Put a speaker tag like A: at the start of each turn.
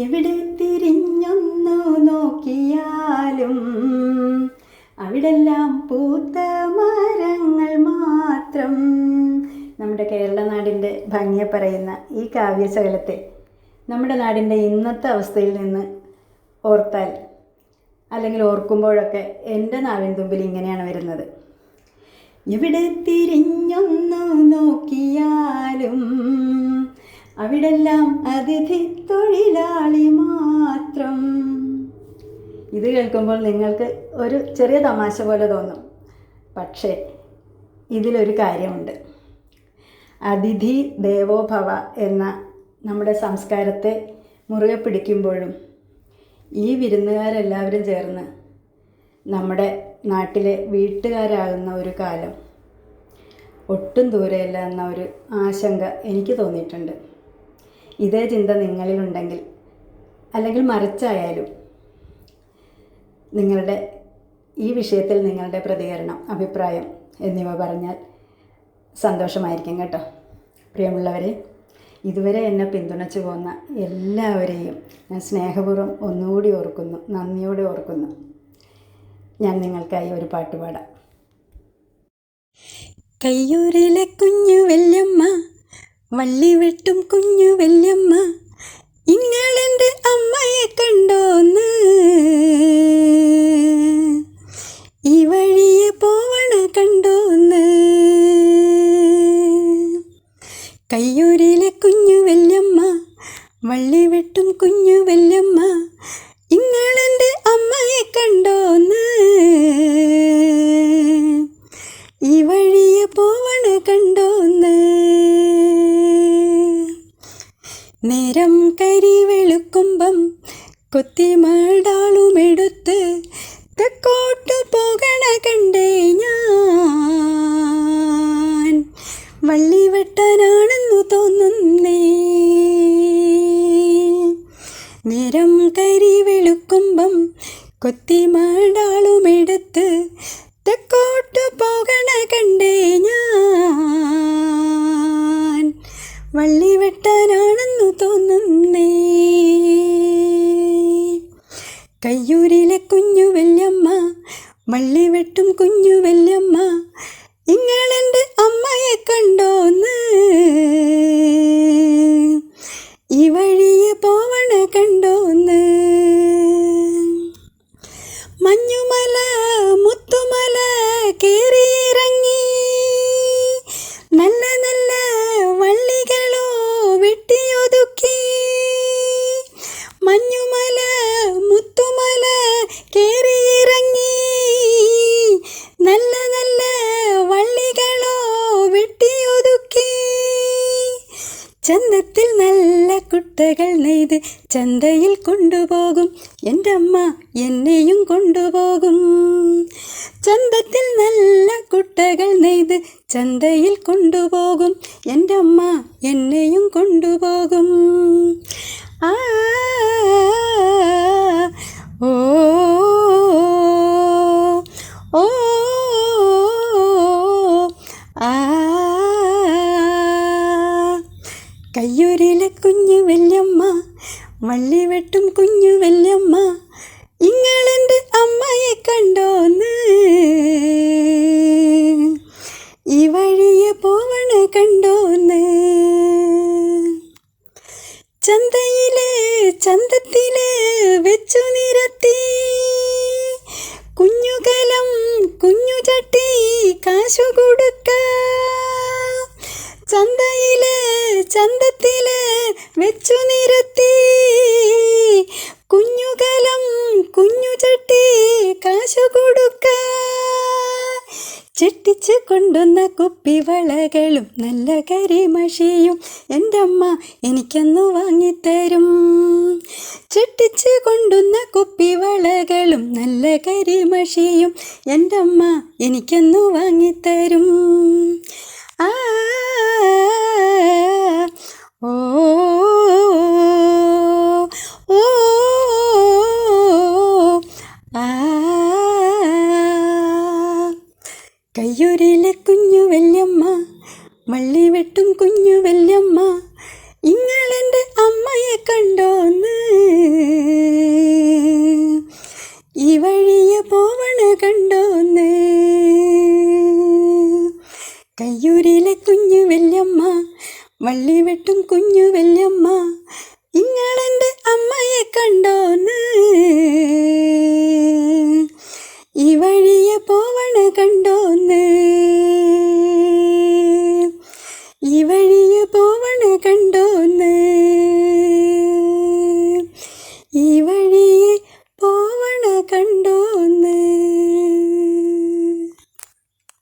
A: എവിടെ തിരിഞ്ഞൊന്നു നോക്കിയാലും അവിടെല്ലാം പൂത്ത മരങ്ങൾ മാത്രം. നമ്മുടെ കേരള നാടിൻ്റെ ഭംഗിയെ പറയുന്ന ഈ കാവ്യശകലത്തെ നമ്മുടെ നാടിൻ്റെ ഇന്നത്തെ അവസ്ഥയിൽ നിന്ന് ഓർത്താൽ അല്ലെങ്കിൽ ഓർക്കുമ്പോഴൊക്കെ എൻ്റെ നാവിൻ തുമ്പിൽ ഇങ്ങനെയാണ് വരുന്നത്. എവിടെ തിരിഞ്ഞൊന്നു നോക്കിയാലും അവിടെല്ലാം അതിഥി തൊഴിലാളി മാത്രം. ഇത് കേൾക്കുമ്പോൾ നിങ്ങൾക്ക് ഒരു ചെറിയ തമാശ പോലെ തോന്നും. പക്ഷേ ഇതിലൊരു കാര്യമുണ്ട്. അതിഥി ദേവോ ഭവ എന്ന നമ്മുടെ സംസ്കാരത്തെ മുറുകെ പിടിക്കുമ്പോഴും ഈ വിരുന്നുകാരെല്ലാവരും ചേർന്ന് നമ്മുടെ നാട്ടിലെ വീട്ടുകാരാകുന്ന ഒരു കാലം ഒട്ടും ദൂരെയല്ല എന്ന ഒരു ആശങ്ക എനിക്ക് തോന്നിയിട്ടുണ്ട്. ഇതേ ചിന്ത നിങ്ങളിലുണ്ടെങ്കിൽ അല്ലെങ്കിൽ മറിച്ചായാലും നിങ്ങളുടെ ഈ വിഷയത്തിൽ നിങ്ങളുടെ പ്രതികരണം, അഭിപ്രായം എന്നിവ പറഞ്ഞാൽ സന്തോഷമായിരിക്കും കേട്ടോ. പ്രിയമുള്ളവരെ, ഇതുവരെ എന്നെ പിന്തുണച്ചു പോകുന്ന എല്ലാവരെയും ഞാൻ സ്നേഹപൂർവ്വം ഒന്നുകൂടി ഓർക്കുന്നു, നന്ദിയോടെ ഓർക്കുന്നു. ഞാൻ നിങ്ങൾക്കായി ഒരു പാട്ട് പാടാം.
B: കയ്യൂരിലെ കുഞ്ഞു വല്യമ്മ, വള്ളി വെട്ടും കുഞ്ഞു വല്യമ്മ, ഇങ്ങളെൻ്റെ അമ്മയെ കണ്ടോന്ന്, ഈ വഴിയെ പോവണ കണ്ടോന്ന്. കയ്യൂരിലെ കുഞ്ഞു വല്യമ്മ, വള്ളി വെട്ടും കുഞ്ഞു വല്യമ്മ, ഇങ്ങളെൻ്റെ അമ്മയെ കണ്ടോന്ന്, ഈ വഴിയെ പോവണ കണ്ടോന്ന്. നേരം കരി വെളുക്കുമ്പം കൊത്തിമാടാളുമെടുത്ത് തെക്കോട്ടു പോകണ കണ്ടേ ഞാൻ, വള്ളി വെട്ടാനാണെന്നു തോന്നുന്നേ. നേരം കരി വെളുക്കുമ്പം കൊത്തിമാടാളുമെടുത്ത് തെക്കോട്ടു പോകണ കണ്ടേ ഞാൻ, വള്ളി വെട്ടാനാണെന്നു തോന്നുന്നേ. കയ്യൂരിലെ കുഞ്ഞു വല്യമ്മ, വള്ളി വെട്ടും കുഞ്ഞു വല്യമ്മ, ഇങ്ങളെൻ്റെ അമ്മയെ കണ്ടോന്ന്, ഈ വഴിയെ പോവണ കണ്ടോന്ന്. മഞ്ഞുമല മുത്തുമല കേറിയിറങ്ങി, നല്ല നല്ല വള്ളികളോ വെട്ടിയൊതുക്കി. മഞ്ഞുമല മുത്തുമല കേറിയിറങ്ങി, നല്ല നല്ല വള്ളികളോ വെട്ടിയൊതുക്കി. ചന്തത്തിൽ നല്ല കുട്ടകൾ നെയ്ത് ചന്തയിൽ കൊണ്ടുപോകും, എൻ്റെ അമ്മ എന്നെയും കൊണ്ടുപോകും. ചന്തത്തിൽ നല്ല കുട്ടകൾ നെയ്ത് ചന്തയിൽ കൊണ്ടുപോകും, എൻ്റെ അമ്മ എന്നെയും കൊണ്ടുപോകും. ആ ഓ ഓ ആ. കയ്യൂരിലെ കുഞ്ഞു വല്യമ്മ, വള്ളി വെട്ടും കുഞ്ഞു വല്യമ്മ, ഇങ്ങളെൻ്റെ അമ്മയെ കണ്ടോന്ന്, ഈ വഴിയെ പോവണ കണ്ടോന്ന്. ചന്തയിലെ ചന്തത്തിലെ വെച്ചു നിരത്തി, കുഞ്ഞുകലം കുഞ്ഞു ചട്ടി കാശു കൊടുക്ക. ചന്തയിലെ ചന്തത്തിലെ വെച്ചു നിരത്തി, കുഞ്ഞുകലം കുഞ്ഞു ചട്ടി കാശു കൊടുക്ക. ചെട്ടിച്ച് കൊണ്ടുവന്ന കുപ്പിവളകളും നല്ല കരിമഷിയും എൻ്റെ അമ്മ എനിക്കൊന്നു വാങ്ങിത്തരും. ചെട്ടിച്ച് കൊണ്ടുവന്ന കുപ്പിവളകളും നല്ല കരിമഷിയും എൻ്റെ അമ്മ എനിക്കൊന്നു വാങ്ങിത്തരും. ആ ഓ ഓ ആ. കയ്യൂരിലെ കുഞ്ഞു വല്യമ്മ, വള്ളി വെട്ടും കുഞ്ഞു വല്യമ്മ, ഇങ്ങളെൻ്റെ അമ്മയെ കണ്ടോന്ന്. കയ്യൂരിലെ കുഞ്ഞു വല്യമ്മ, വള്ളി വെട്ടും കുഞ്ഞു വല്യമ്മ, ഇങ്ങളെൻ്റെ അമ്മയെ കണ്ടോന്ന്.